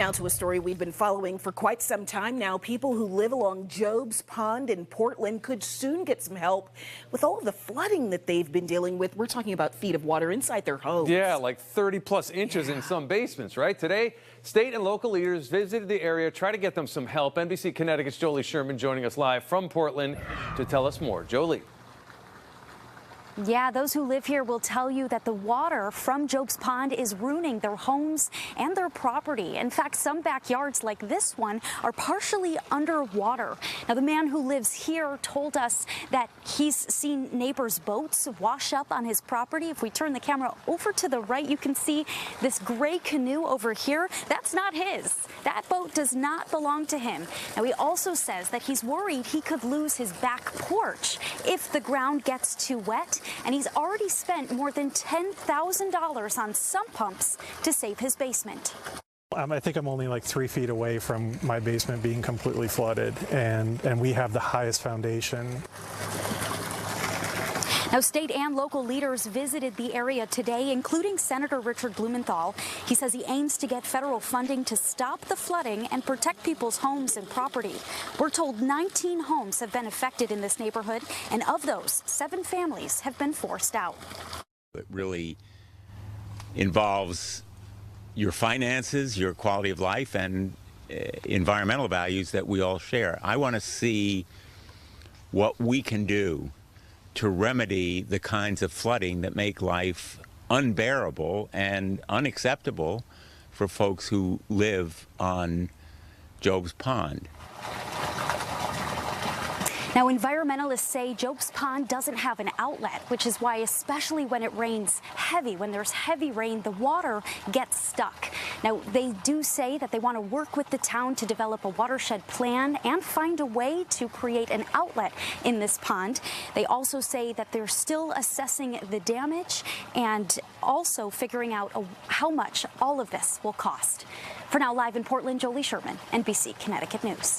Now to a story we've been following for quite some time now. People who live along Job's Pond in Portland could soon get some help with all of the flooding that they've been dealing with. We're talking about feet of water inside their homes. Yeah, like 30+ inches in some basements, right? Today, state and local leaders visited the area, try to get them some help. NBC Connecticut's Jolie Sherman joining us live from Portland to tell us more. Jolie. Yeah, those who live here will tell you that the water from Job's Pond is ruining their homes and their property. In fact, some backyards like this one are partially underwater. Now, the man who lives here told us that he's seen neighbors' boats wash up on his property. If we turn the camera over to the right, you can see this gray canoe over here. That's not his. That boat does not belong to him. Now, he also says that he's worried he could lose his back porch if the ground gets too wet. And he's already spent more than $10,000 on sump pumps to save his basement. I think I'm only like 3 feet away from my basement being completely flooded, and we have the highest foundation. Now, state and local leaders visited the area today, including Senator Richard Blumenthal. He says he aims to get federal funding to stop the flooding and protect people's homes and property. We're told 19 homes have been affected in this neighborhood, and of those, 7 families have been forced out. It really involves your finances, your quality of life, and environmental values that we all share. I want to see what we can do to remedy the kinds of flooding that make life unbearable and unacceptable for folks who live on Job's Pond. Now, environmentalists say Job's Pond doesn't have an outlet, which is why, especially when it rains heavy, when there's heavy rain, the water gets stuck. Now, they do say that they want to work with the town to develop a watershed plan and find a way to create an outlet in this pond. They also say that they're still assessing the damage and also figuring out how much all of this will cost. For now, live in Portland, Jolie Sherman, NBC Connecticut News.